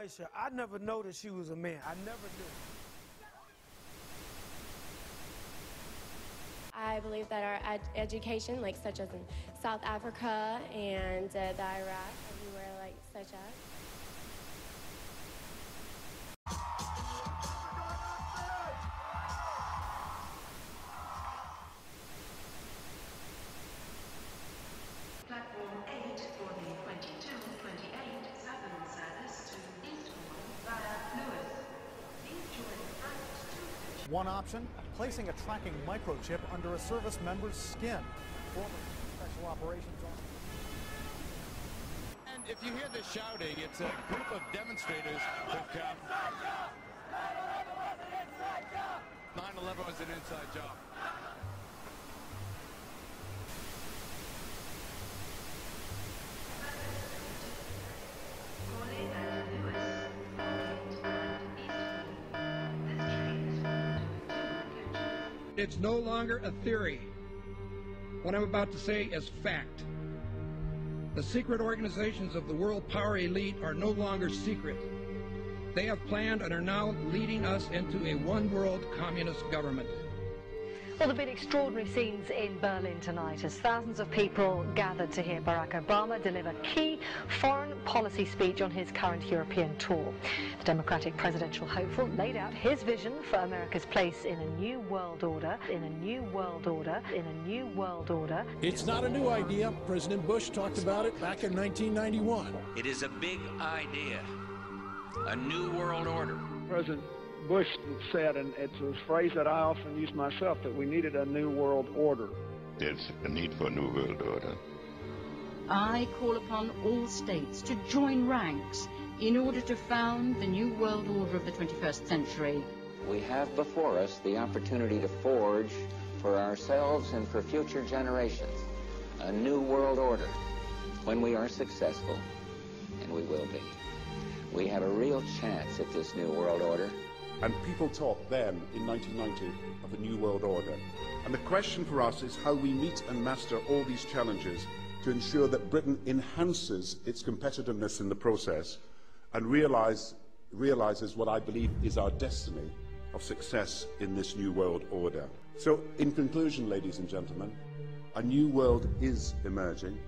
Aisha, I never noticed she was a man. I never knew. I believe that our education, like such as in South Africa and the Iraq, everywhere like such as. Platform 8 for the 22-28 Southern service to Eastbourne via Lewis. Please join first to... One option, placing a tracking microchip under a service member's skin. Former Special Operations Officer. And if you hear the shouting, it's a group of demonstrators who've come. 9/11 was an inside job. It's no longer a theory. What I'm about to say is fact. The secret organizations of the world power elite are no longer secret. They have planned and are now leading us into a one-world communist government. Well, there have been extraordinary scenes in Berlin tonight as thousands of people gathered to hear Barack Obama deliver key foreign policy speech on his current European tour. The Democratic presidential hopeful laid out his vision for America's place in a new world order, in a new world order, in a new world order. It's not a new idea. President Bush talked about it back in 1991. It is a big idea, a new world order. President Bush said, and it's a phrase that I often use myself, that we needed a new world order. There's a need for a new world order. I call upon all states to join ranks in order to found the new world order of the 21st century. We have before us the opportunity to forge for ourselves and for future generations a new world order. When we are successful, and we will be, we have a real chance at this new world order. And people talked then, in 1990, of a new world order. And the question for us is how we meet and master all these challenges to ensure that Britain enhances its competitiveness in the process and realizes what I believe is our destiny of success in this new world order. So, in conclusion, ladies and gentlemen, a new world is emerging.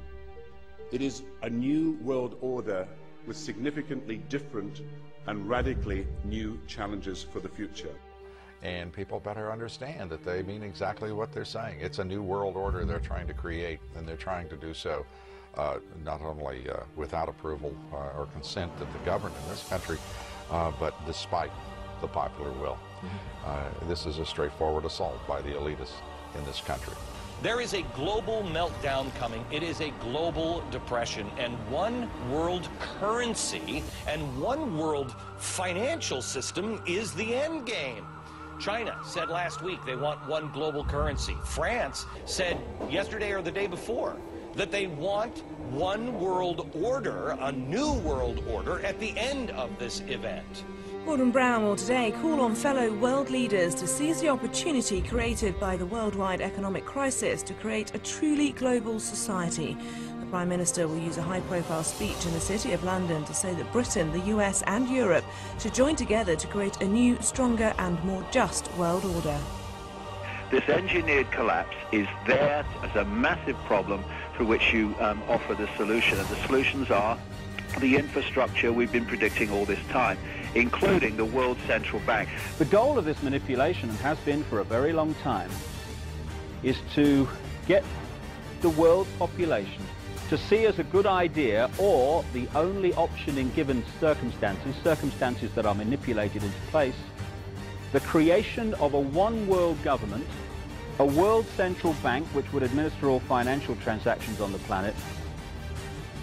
It is a new world order with significantly different and radically new challenges for the future. And people better understand that they mean exactly what they're saying. It's a new world order they're trying to create, and they're trying to do so not only without approval or consent of the governed in this country, but despite the popular will. This is a straightforward assault by the elitists in this country. There is a global meltdown coming. It is a global depression, and one world currency and one world financial system is the end game. China said last week they want one global currency. France said yesterday or the day before that they want one world order, a new world order, at the end of this event. Gordon Brown will today call on fellow world leaders to seize the opportunity created by the worldwide economic crisis to create a truly global society. The Prime Minister will use a high-profile speech in the City of London to say that Britain, the US and Europe should join together to create a new, stronger and more just world order. This engineered collapse is there as a massive problem for which you offer the solution, and the solutions are the infrastructure we've been predicting all this time, including the World Central Bank. The goal of this manipulation, and has been for a very long time, is to get the world population to see as a good idea, or the only option in given circumstances that are manipulated into place, the creation of a one world government, a world central bank which would administer all financial transactions on the planet,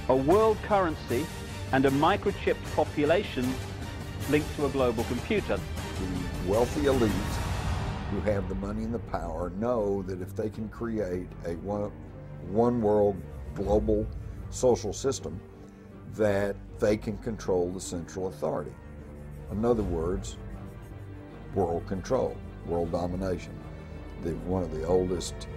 a world currency, and a microchipped population linked to a global computer. The wealthy elite who have the money and the power know that if they can create a one world global social system, that they can control the central authority. In other words, world control, world domination, one of the oldest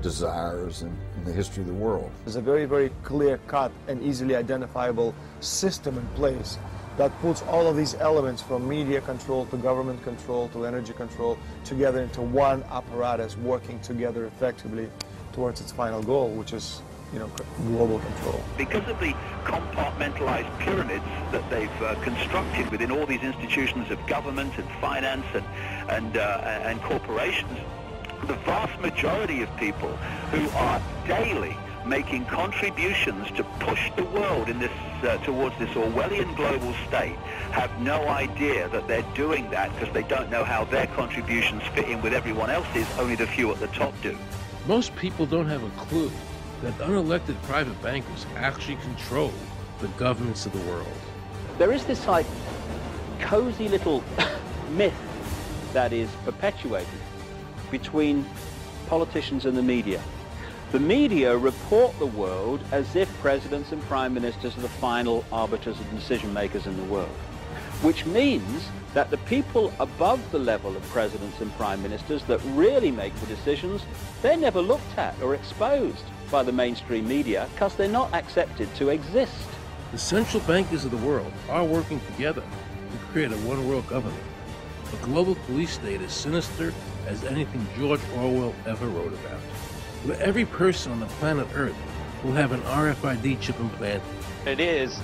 desires in the history of the world. There's a very, very clear-cut and easily identifiable system in place that puts all of these elements from media control to government control to energy control together into one apparatus working together effectively towards its final goal, which is, you know, global control. Because of the compartmentalized pyramids that they've constructed within all these institutions of government and finance and corporations, the vast majority of people who are daily making contributions to push the world in this towards this Orwellian global state have no idea that they're doing that, because they don't know how their contributions fit in with everyone else's. Only the few at the top do. Most people don't have a clue that unelected private bankers actually control the governments of the world. There is this like cozy little myth that is perpetuated between politicians and the media. The media report the world as if presidents and prime ministers are the final arbiters and decision makers in the world, which means that the people above the level of presidents and prime ministers that really make the decisions, they're never looked at or exposed by the mainstream media because they're not accepted to exist. The central bankers of the world are working together to create a one-world government. A global police state as sinister as anything George Orwell ever wrote about, where every person on the planet Earth will have an RFID chip implanted. It is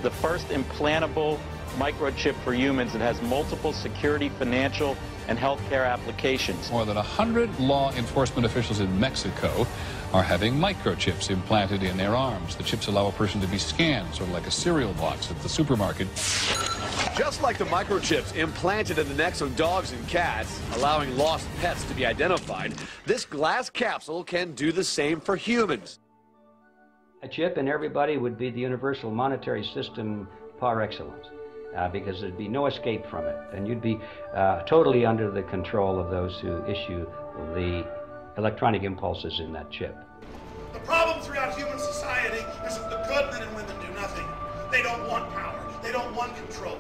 the first implantable microchip for humans that has multiple security, financial, and healthcare applications. More than 100 law enforcement officials in Mexico are having microchips implanted in their arms. The chips allow a person to be scanned, sort of like a cereal box at the supermarket. Just like the microchips implanted in the necks of dogs and cats, allowing lost pets to be identified, this glass capsule can do the same for humans. A chip in everybody would be the universal monetary system par excellence, because there'd be no escape from it, and you'd be totally under the control of those who issue the electronic impulses in that chip. The problem throughout human society is that the good men and women do nothing. They don't want power. They don't want control.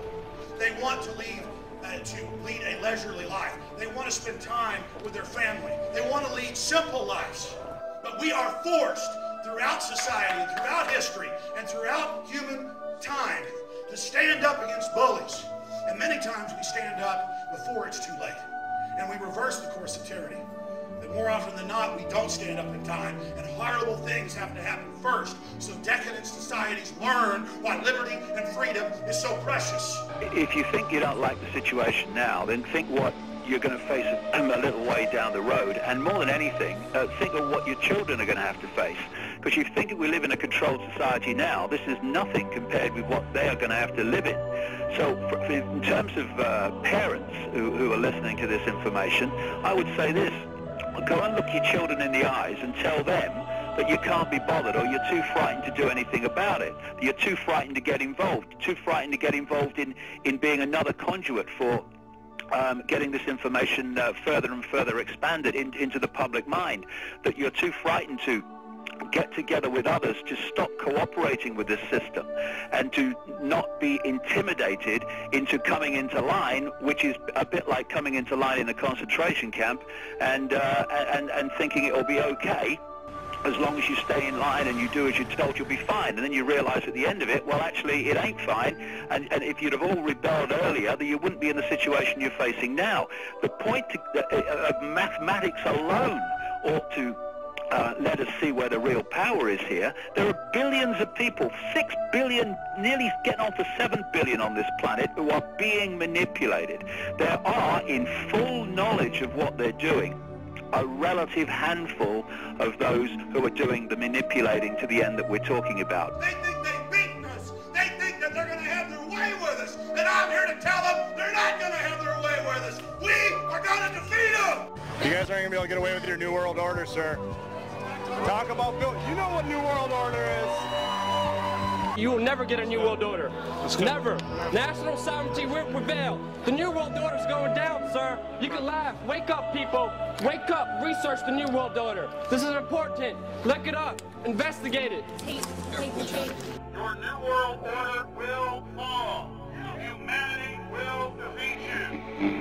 They want to lead a leisurely life. They want to spend time with their family. They want to lead simple lives. But we are forced throughout society, throughout history, and throughout human time to stand up against bullies. And many times we stand up before it's too late. And we reverse the course of tyranny. That more often than not, we don't stand up in time, and horrible things have to happen first, so decadent societies learn why liberty and freedom is so precious. If you think you don't like the situation now, then think what you're going to face a little way down the road, and more than anything, think of what your children are going to have to face. Because you think we live in a controlled society now, this is nothing compared with what they are going to have to live in. So in terms of parents who are listening to this information, I would say this: go and look your children in the eyes and tell them that you can't be bothered, or you're too frightened to do anything about it. You're too frightened to get involved, in being another conduit for getting this information further and further expanded into the public mind, that you're too frightened to get together with others to stop cooperating with this system and to not be intimidated into coming into line, which is a bit like coming into line in a concentration camp and thinking it'll be okay. As long as you stay in line and you do as you're told, you'll be fine. And then you realize at the end of it, well, actually, it ain't fine. And if you'd have all rebelled earlier, then you wouldn't be in the situation you're facing now. The point of mathematics alone ought to let us see where the real power is here. There are billions of people, 6 billion, nearly getting on for 7 billion on this planet, who are being manipulated. There are, in full knowledge of what they're doing, a relative handful of those who are doing the manipulating to the end that we're talking about. They think they've beaten us. They think that they're going to have their way with us. And I'm here to tell them they're not going to have their way with us. We are going to defeat them. You guys aren't going to be able to get away with your New World Order, sir. Talk about Bill. You know what New World Order is. You will never get a New World Order. Never. National sovereignty will prevail. The New World Order is going down, sir. You can laugh. Wake up, people. Wake up. Research the New World Order. This is important. Look it up. Investigate it. Your New World Order will fall. Humanity will defeat you.